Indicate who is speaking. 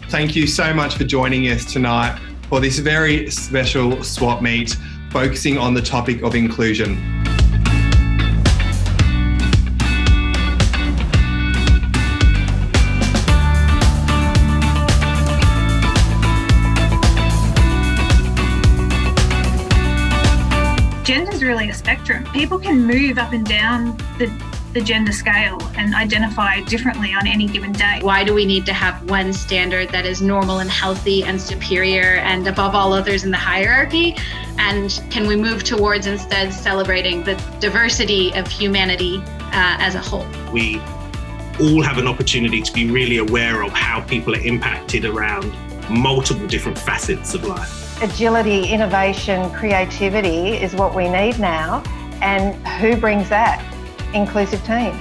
Speaker 1: Thank you so much for joining us tonight for this very special swap meet focusing on the topic of inclusion.
Speaker 2: Gender is really a spectrum. People can move up and down the gender scale and identify differently on any given day.
Speaker 3: Why do we need to have one standard that is normal and healthy and superior and above all others in the hierarchy? And can we move towards instead celebrating the diversity of humanity as a whole?
Speaker 4: We all have an opportunity to be really aware of how people are impacted around multiple different facets of life.
Speaker 5: Agility, innovation, creativity is what we need now. And who brings that? Inclusive teams.